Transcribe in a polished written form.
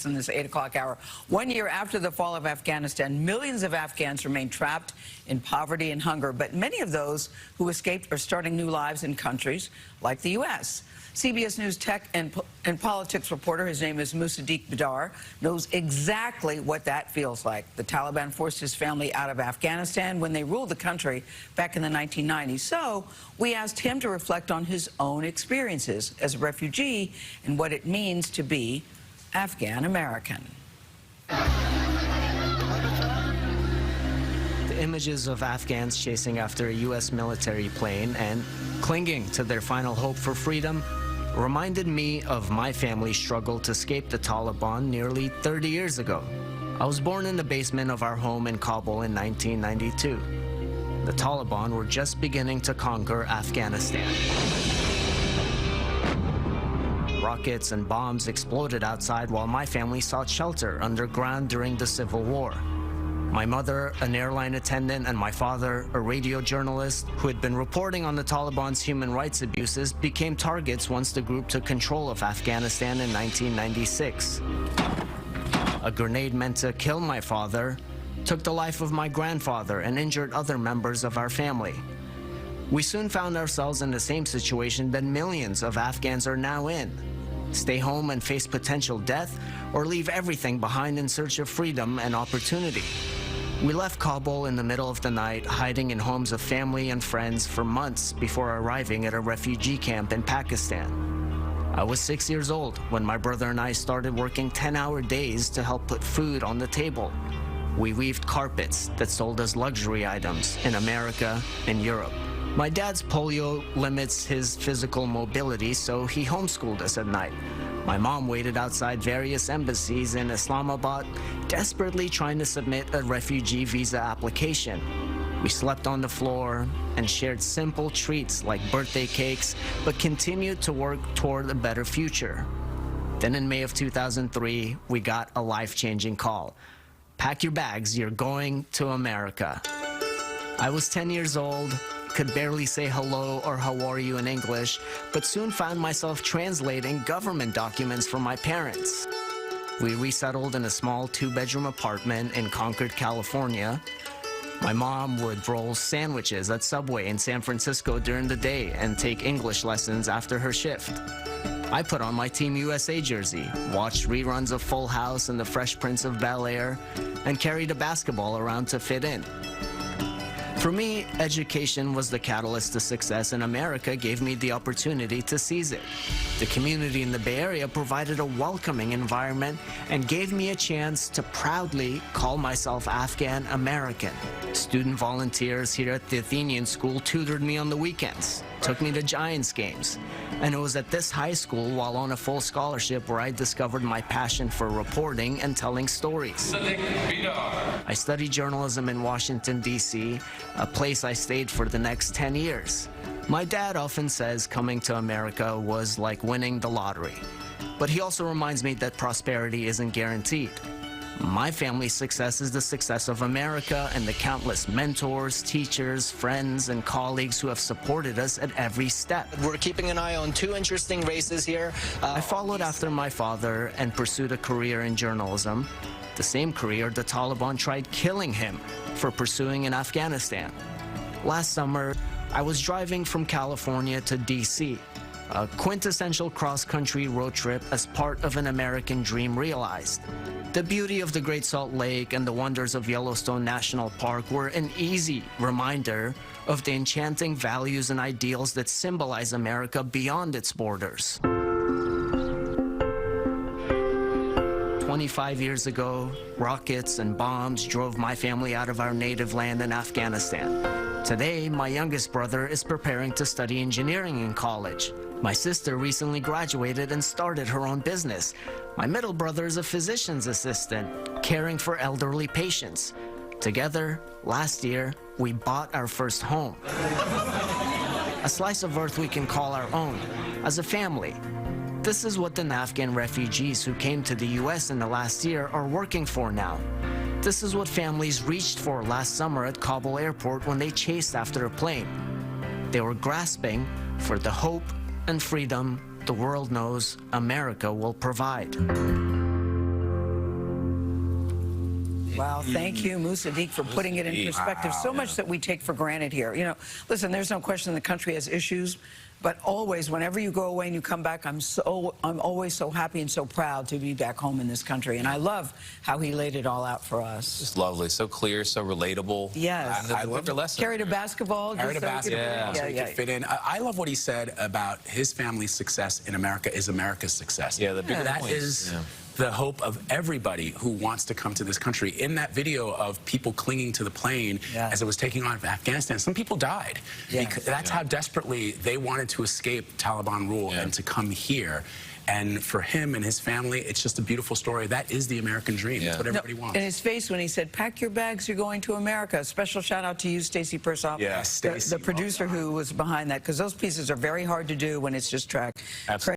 In this 8 o'clock hour. 1 year after the fall of Afghanistan, millions of Afghans remain trapped in poverty and hunger, but many of those who escaped are starting new lives in countries like the U.S. CBS News tech and politics reporter, his name is Musadiq Bidar, knows exactly what that feels like. The Taliban forced his family out of Afghanistan when they ruled the country back in the 1990s. So we asked him to reflect on his own experiences as a refugee and what it means to be Afghan American. The images of Afghans chasing after a U.S. military plane and clinging to their final hope for freedom reminded me of my family's struggle to escape the Taliban nearly 30 years ago. I was born in the basement of our home in Kabul in 1992. The Taliban were just beginning to conquer Afghanistan. Rockets and bombs exploded outside while my family sought shelter underground during the Civil War. My mother, an airline attendant, and my father, a radio journalist who had been reporting on the Taliban's human rights abuses, became targets once the group took control of Afghanistan in 1996. A grenade meant to kill my father took the life of my grandfather and injured other members of our family. We soon found ourselves in the same situation that millions of Afghans are now in. Stay home and face potential death, or leave everything behind in search of freedom and opportunity. We left Kabul in the middle of the night, hiding in homes of family and friends for months before arriving at a refugee camp in Pakistan. I was 6 years old when my brother and I started working 10-hour days to help put food on the table. We weaved carpets that sold as luxury items in America and Europe. My dad's polio limits his physical mobility, so he homeschooled us at night. My mom waited outside various embassies in Islamabad, desperately trying to submit a refugee visa application. We slept on the floor and shared simple treats like birthday cakes, but continued to work toward a better future. Then in May of 2003, we got a life-changing call. Pack your bags, you're going to America. I was 10 years old, could barely say hello or how are you in English, but soon found myself translating government documents for my parents. We resettled in a small 2-bedroom apartment in Concord, California. My mom would roll sandwiches at Subway in San Francisco during the day and take English lessons after her shift. I put on my Team USA jersey, watched reruns of Full House and The Fresh Prince of Bel-Air, and carried a basketball around to fit in. For me, education was the catalyst to success, and America gave me the opportunity to seize it. The community in the Bay Area provided a welcoming environment and gave me a chance to proudly call myself Afghan American. Student volunteers here at the Athenian School tutored me on the weekends, took me to Giants games. And it was at this high school, while on a full scholarship, where I discovered my passion for reporting and telling stories. Musadiq Bidar. I studied journalism in Washington, D.C., a place I stayed for the next 10 years. My dad often says coming to America was like winning the lottery. But he also reminds me that prosperity isn't guaranteed. My family's success is the success of America and the countless mentors, teachers, friends, and colleagues who have supported us at every step. We're keeping an eye on 2 interesting races here. I followed after my father and pursued a career in journalism, the same career the Taliban tried killing him for pursuing in Afghanistan. Last summer, I was driving from California to D.C., a quintessential cross-country road trip as part of an American dream realized. The beauty of the Great Salt Lake and the wonders of Yellowstone National Park were an easy reminder of the enchanting values and ideals that symbolize America beyond its borders. 25 years ago, rockets and bombs drove my family out of our native land in Afghanistan. Today, my youngest brother is preparing to study engineering in college. My sister recently graduated and started her own business. My middle brother is a physician's assistant, caring for elderly patients. Together, last year, we bought our first home. A slice of earth we can call our own, as a family. This is what the Afghan refugees who came to the U.S. in the last year are working for now. This is what families reached for last summer at Kabul airport when they chased after a plane. They were grasping for the hope and freedom the world knows America will provide. Wow, thank you, Musadiq, for putting it in perspective. So much that we take for granted here. You know, listen, there's no question the country has issues, but always, whenever you go away and you come back, I'm always so happy and so proud to be back home in this country. And I love how he laid it all out for us. Just lovely, so clear, so relatable. Yes. I love the lesson. Carried a basketball. Carried a basketball so he could fit in. I love what he said about his family's success in America is America's success. Yeah, the bigger that is the hope of everybody who wants to come to this country. In that video of people clinging to the plane as it was taking on Afghanistan, some people died. Because that's how desperately they wanted to escape Taliban rule and to come here. And for him and his family, it's just a beautiful story. That is the American dream. That's what everybody wants. In his face when he said, "Pack your bags, you're going to America." A special shout out to you, Stacey Persoff, Stacey, the producer who was behind that, because those pieces are very hard to do when it's just track. Absolutely.